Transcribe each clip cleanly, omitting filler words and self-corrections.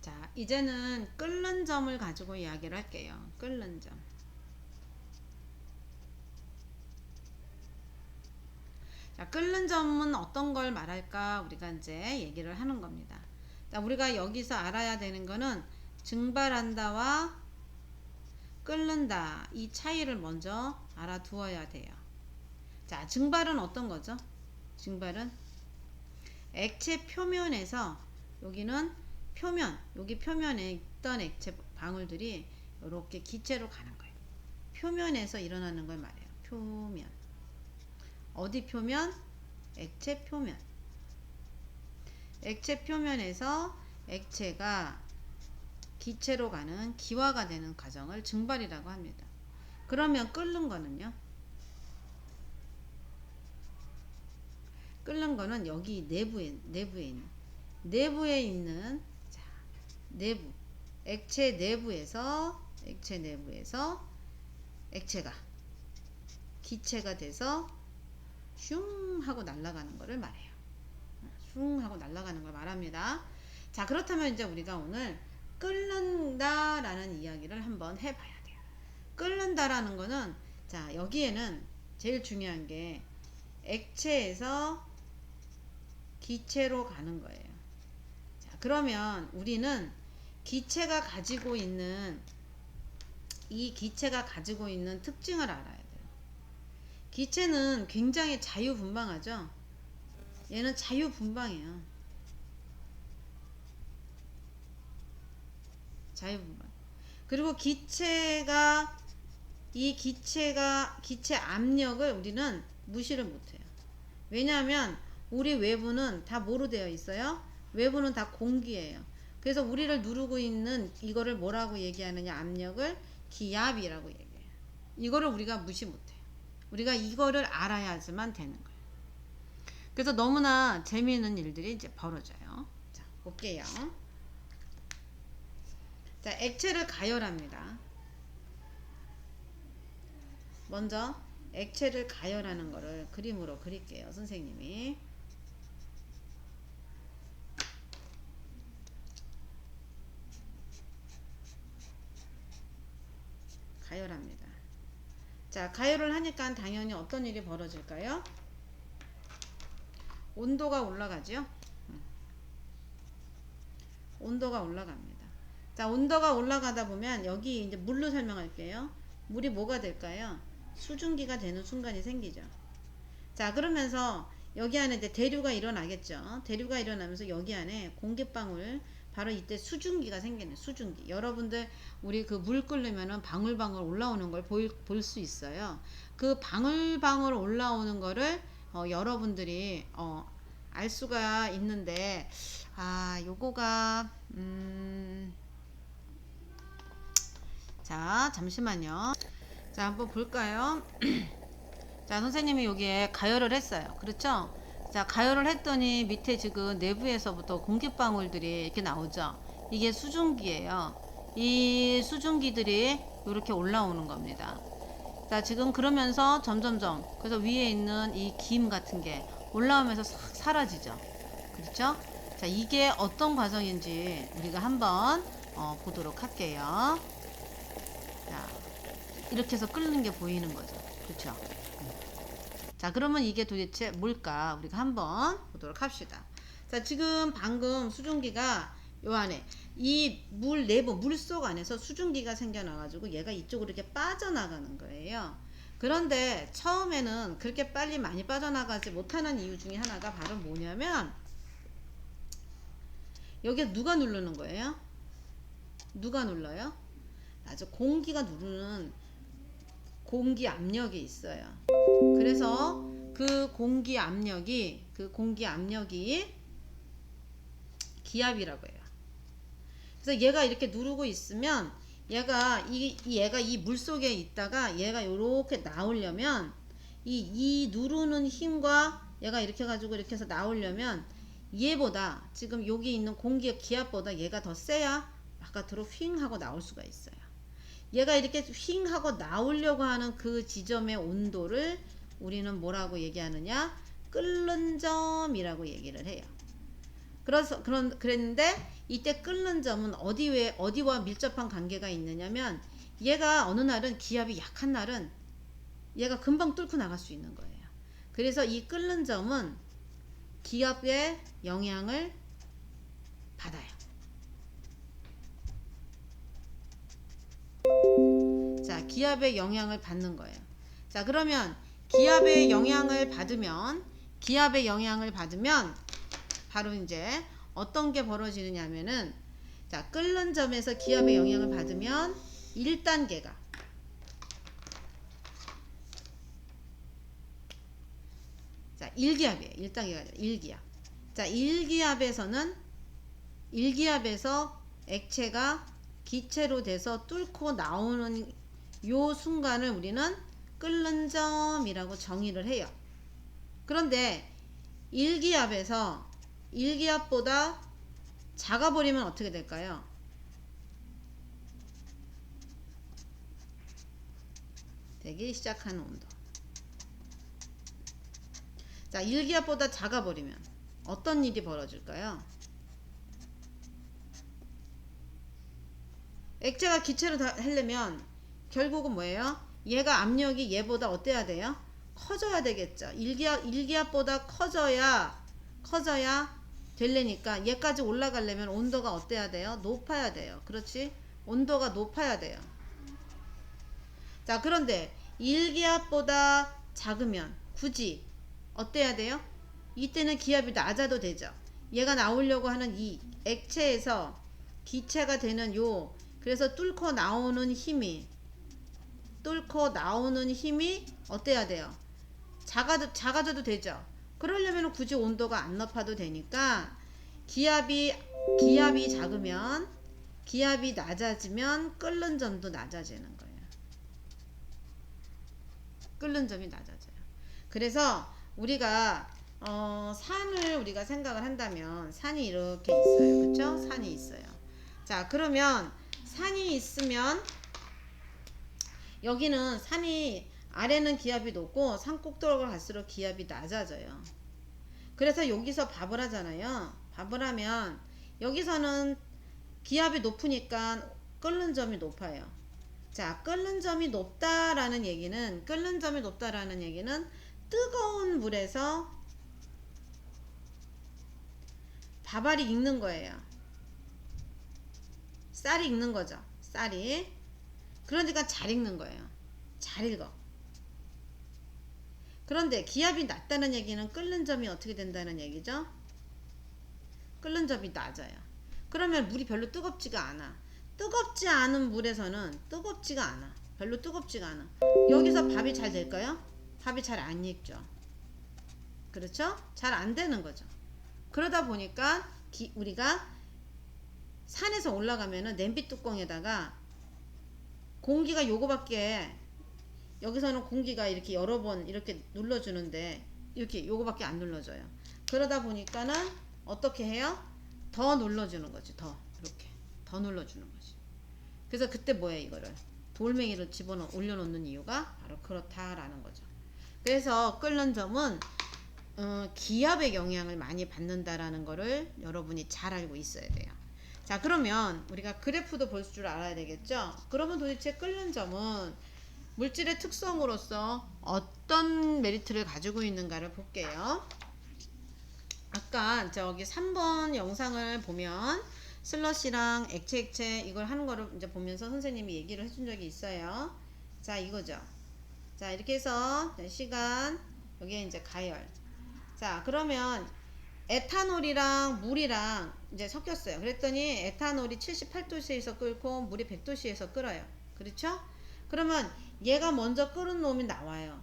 자, 이제는 끓는 점을 가지고 이야기를 할게요. 끓는 점. 자, 끓는 점은 어떤 걸 말할까? 우리가 이제 얘기를 하는 겁니다. 자, 우리가 여기서 알아야 되는 거는 증발한다와 끓는다. 이 차이를 먼저 알아두어야 돼요. 자, 증발은 어떤 거죠? 증발은 액체 표면에서 여기는 표면, 여기 표면에 있던 액체 방울들이 이렇게 기체로 가는 거예요. 표면에서 일어나는 걸 말해요. 표면. 어디 표면? 액체 표면. 액체 표면에서 액체가 기체로 가는 기화가 되는 과정을 증발이라고 합니다. 그러면 끓는 거는요? 끓는 거는 여기 내부에 있는 자, 내부 액체 내부에서 액체가 기체가 돼서 슝 하고 날아가는 거를 말해요. 슝 하고 날아가는 걸 말합니다. 자, 그렇다면 이제 우리가 오늘 끓는다 라는 이야기를 한번 해봐야 돼요. 끓는다라는 거는 자, 여기에는 제일 중요한 게 액체에서 기체로 가는 거예요. 자, 그러면 우리는 기체가 가지고 있는 특징을 알아야 돼요. 기체는 굉장히 자유분방하죠. 얘는 자유분방해요. 자유분방. 그리고 기체 압력을 우리는 무시를 못해요. 왜냐하면 우리 외부는 다 뭐로 되어 있어요? 외부는 다 공기예요. 그래서 우리를 누르고 있는 이거를 뭐라고 얘기하느냐? 압력을 기압이라고 얘기해요. 이거를 우리가 무시 못해요. 우리가 이거를 알아야지만 되는 거예요. 그래서 너무나 재미있는 일들이 이제 벌어져요. 자, 볼게요. 자, 액체를 가열합니다. 먼저 액체를 가열하는 거를 그림으로 그릴게요. 선생님이. 가열합니다. 자, 가열을 하니까 당연히 어떤 일이 벌어질까요? 온도가 올라가죠. 온도가 올라갑니다. 자, 온도가 올라가다 보면 여기 이제 물로 설명할게요. 물이 뭐가 될까요? 수증기가 되는 순간이 생기죠. 자, 그러면서 여기 안에 이제 대류가 일어나겠죠. 대류가 일어나면서 여기 안에 공기방울, 바로 이때 수증기가 생기는 수증기. 여러분들 우리 그 물 끓으면은 방울방울 올라오는 걸 볼 수 있어요. 그 방울방울 올라오는 거를 여러분들이 알 수가 있는데, 요거가 자, 잠시만요. 자, 한번 볼까요? 자, 선생님이 여기에 가열을 했어요. 그렇죠? 자, 가열을 했더니 밑에 지금 내부에서부터 공기방울들이 이렇게 나오죠. 이게 수증기예요. 이 수증기들이 이렇게 올라오는 겁니다. 자, 지금 그러면서 점점점, 그래서 위에 있는 이 김 같은 게 올라오면서 싹 사라지죠. 그렇죠? 자, 이게 어떤 과정인지 우리가 한번 보도록 할게요. 자, 이렇게 해서 끓는 게 보이는 거죠. 그렇죠? 자, 그러면 이게 도대체 뭘까? 우리가 한번 보도록 합시다. 자, 지금 방금 수증기가 요 안에 이 물 내부 물속 안에서 수증기가 생겨나가지고 얘가 이쪽으로 이렇게 빠져나가는 거예요. 그런데 처음에는 그렇게 빨리 많이 빠져나가지 못하는 이유 중에 하나가 바로 뭐냐면 여기에 누가 누르는 거예요? 누가 눌러요? 아주 공기가 누르는 공기 압력이 있어요. 그래서 그 공기 압력이 기압이라고 해요. 그래서 얘가 이렇게 누르고 있으면 얘가 이 물속에 있다가 얘가 이렇게 나오려면 이 누르는 힘과 얘가 이렇게 가지고 이렇게 해서 나오려면 얘보다 지금 여기 있는 공기의 기압보다 얘가 더 세야 바깥으로 휙 하고 나올 수가 있어요. 얘가 이렇게 휙 하고 나오려고 하는 그 지점의 온도를 우리는 뭐라고 얘기하느냐? 끓는 점이라고 얘기를 해요. 그랬는데 이때 끓는 점은 어디와 밀접한 관계가 있느냐면 얘가 어느 날은 기압이 약한 날은 얘가 금방 뚫고 나갈 수 있는 거예요. 그래서 이 끓는 점은 기압의 영향을 받아요. 자, 기압의 영향을 받는 거예요. 자, 그러면 기압의 영향을 받으면 바로 이제 어떤 게 벌어지느냐면은 자, 끓는 점에서 기압의 영향을 받으면 1단계가 자, 1기압이에요. 1단계가 아니라 1기압. 자, 1기압에서 액체가 기체로 돼서 뚫고 나오는 요 순간을 우리는 끓는 점이라고 정의를 해요. 그런데 1기압보다 작아버리면 어떻게 될까요? 되기 시작하는 온도. 자, 1기압보다 작아버리면 어떤 일이 벌어질까요? 액체가 기체로 하려면 결국은 뭐예요? 얘가 압력이 얘보다 어때야 돼요? 커져야 되겠죠. 1기압보다 커져야 되려니까 얘까지 올라가려면 온도가 어때야 돼요? 높아야 돼요. 그렇지? 온도가 높아야 돼요. 자, 그런데 1기압보다 작으면 굳이 어때야 돼요? 이때는 기압이 낮아도 되죠. 얘가 나오려고 하는 이 액체에서 기체가 되는 그래서 뚫고 나오는 힘이 어때야 돼요? 작아져도 되죠. 그러려면 굳이 온도가 안 높아도 되니까 기압이 작으면 기압이 낮아지면 끓는 점도 낮아지는 거예요. 끓는 점이 낮아져요. 그래서 우리가 산을 우리가 생각을 한다면 산이 이렇게 있어요. 그렇죠? 산이 있어요. 자, 그러면 산이 있으면 여기는 아래는 기압이 높고 산 꼭대기로 갈수록 기압이 낮아져요. 그래서 여기서 밥을 하잖아요. 밥을 하면 여기서는 기압이 높으니까 끓는 점이 높아요. 자, 끓는 점이 높다라는 얘기는 뜨거운 물에서 밥알이 익는 거예요. 쌀이 익는 거죠. 그러니까 잘 익는 거예요. 잘 익어. 그런데 기압이 낮다는 얘기는 끓는 점이 어떻게 된다는 얘기죠? 끓는 점이 낮아요. 그러면 물이 별로 뜨겁지가 않아. 뜨겁지 않은 물에서는 별로 뜨겁지가 않아. 여기서 밥이 잘 될까요? 밥이 잘 안 익죠. 그렇죠? 잘 안 되는 거죠. 그러다 보니까 우리가 산에서 올라가면은 냄비 뚜껑에다가 공기가 요거밖에, 여기서는 공기가 이렇게 여러 번 이렇게 눌러주는데 이렇게 요거밖에 안 눌러줘요. 그러다 보니까는 어떻게 해요? 더 눌러주는 거지. 더 눌러주는 거지. 그래서 그때 뭐예요? 이거를 돌멩이를 올려놓는 이유가 바로 그렇다라는 거죠. 그래서 끓는 점은 기압의 영향을 많이 받는다라는 거를 여러분이 잘 알고 있어야 돼요. 자, 그러면 우리가 그래프도 볼 줄 알아야 되겠죠? 그러면 도대체 끓는 점은 물질의 특성으로서 어떤 메리트를 가지고 있는가를 볼게요. 아까 저기 3번 영상을 보면 슬러시랑 액체 이걸 하는 거를 이제 보면서 선생님이 얘기를 해준 적이 있어요. 자, 이거죠. 자, 이렇게 해서 시간, 여기에 이제 가열. 자, 그러면 에탄올이랑 물이랑 이제 섞였어요. 그랬더니 에탄올이 78도씨에서 끓고 물이 100도씨에서 끓어요. 그렇죠? 그러면 얘가 먼저 끓은 놈이 나와요.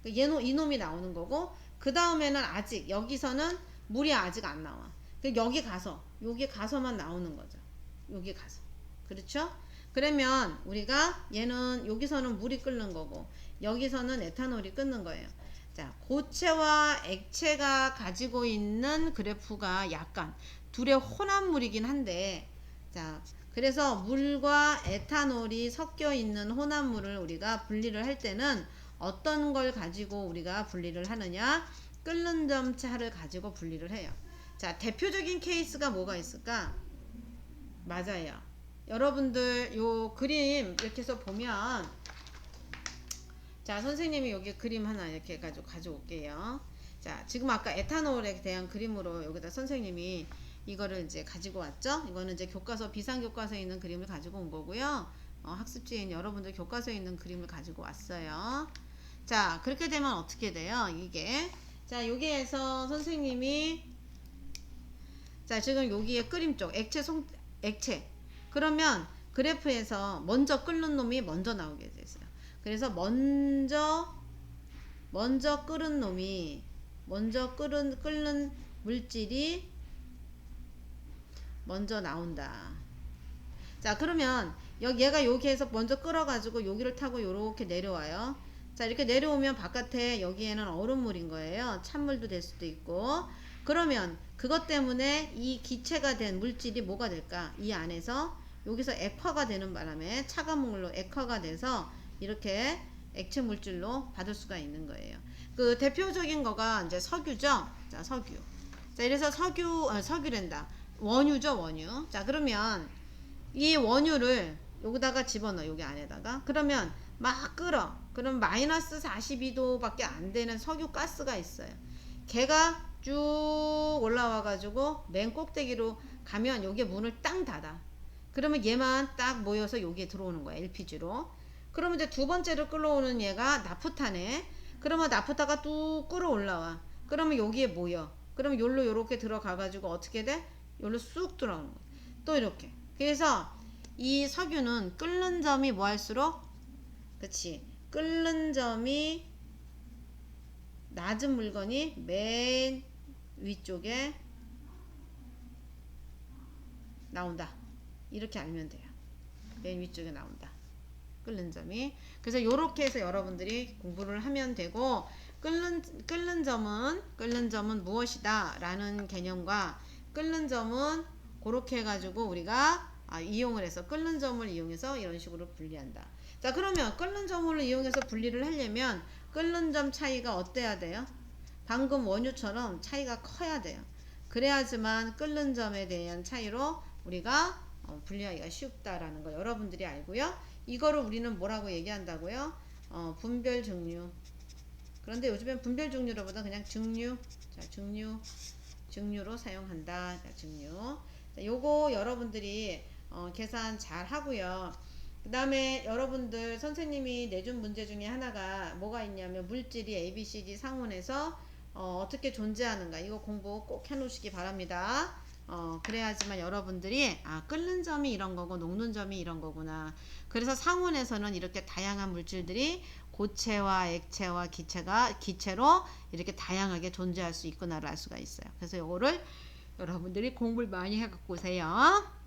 이 놈이 나오는 거고, 그 다음에는 여기서는 물이 아직 안 나와. 여기 가서만 나오는 거죠. 여기 가서. 그렇죠? 그러면 우리가 얘는 여기서는 물이 끓는 거고, 여기서는 에탄올이 끓는 거예요. 자, 고체와 액체가 가지고 있는 그래프가 약간 둘의 혼합물이긴 한데, 자, 그래서 물과 에탄올이 섞여 있는 혼합물을 우리가 분리를 할 때는 어떤 걸 가지고 우리가 분리를 하느냐? 끓는 점 차를 가지고 분리를 해요. 자, 대표적인 케이스가 뭐가 있을까? 맞아요. 여러분들 요 그림 이렇게 해서 보면, 자, 선생님이 여기 그림 하나 이렇게 해가지고 가져올게요. 자, 지금 아까 에탄올에 대한 그림으로 여기다 선생님이 이거를 이제 가지고 왔죠? 이거는 이제 교과서, 비상교과서에 있는 그림을 가지고 온 거고요. 학습지인 여러분들 교과서에 있는 그림을 가지고 왔어요. 자, 그렇게 되면 어떻게 돼요? 이게. 자, 여기에서 선생님이, 자, 지금 여기에 끓임 쪽, 액체. 그러면 그래프에서 먼저 끓는 놈이 먼저 나오게 됐어요. 그래서 먼저 끓은 놈이, 끓는 물질이 먼저 나온다. 자, 그러면 얘가 여기에서 먼저 끓어가지고 여기를 타고 요렇게 내려와요. 자, 이렇게 내려오면 바깥에 여기에는 얼음물인 거예요. 찬물도 될 수도 있고. 그러면 그것 때문에 이 기체가 된 물질이 뭐가 될까? 이 안에서 여기서 액화가 되는 바람에 차가운 물로 액화가 돼서 이렇게 액체 물질로 받을 수가 있는 거예요. 그 대표적인 거가 이제 석유죠. 자, 석유. 자, 이래서 석유란다. 원유죠, 원유. 자, 그러면 이 원유를 여기다가 집어넣어, 여기 안에다가. 그러면 막 끓어. 그럼 마이너스 42도 밖에 안 되는 석유 가스가 있어요. 걔가 쭉 올라와 가지고 맨 꼭대기로 가면 여기에 문을 땅 닫아. 그러면 얘만 딱 모여서 여기에 들어오는 거야, LPG로. 그러면 이제 두 번째로 끌어오는 얘가 나프타네. 그러면 나프타가 뚝 끌어 올라와. 그러면 여기에 모여. 그러면 요로 요렇게 들어가 가지고 어떻게 돼? 요로 쑥 들어오는 거야. 또 이렇게. 그래서 이 석유는 끓는 점이 뭐 할수록, 그치, 끓는 점이 낮은 물건이 맨 위쪽에 나온다. 이렇게 알면 돼요. 맨 위쪽에 나온다. 끓는 점이. 그래서 요렇게 해서 여러분들이 공부를 하면 되고, 끓는 점은 무엇이다 라는 개념과, 끓는 점은 그렇게 해가지고 우리가 이용을 해서, 끓는 점을 이용해서 이런 식으로 분리한다. 자, 그러면 끓는 점을 이용해서 분리를 하려면 끓는 점 차이가 어때야 돼요? 방금 원유처럼 차이가 커야 돼요. 그래야지만 끓는 점에 대한 차이로 우리가 분리하기가 쉽다라는 거 여러분들이 알고요. 이거를 우리는 뭐라고 얘기한다고요? 분별 증류. 그런데 요즘엔 분별 증류로보다 그냥 증류. 자, 증류로 사용한다. 자, 증류. 자, 요거 여러분들이 계산 잘 하고요. 그 다음에 여러분들 선생님이 내준 문제 중에 하나가 뭐가 있냐면, 물질이 ABCD 상온에서 어떻게 존재하는가, 이거 공부 꼭 해놓으시기 바랍니다. 그래야지만 여러분들이 끓는 점이 이런 거고 녹는 점이 이런 거구나. 그래서 상온에서는 이렇게 다양한 물질들이 고체와 액체와 기체로 이렇게 다양하게 존재할 수 있구나를 알 수가 있어요. 그래서 이거를 여러분들이 공부를 많이 해갖고 오세요.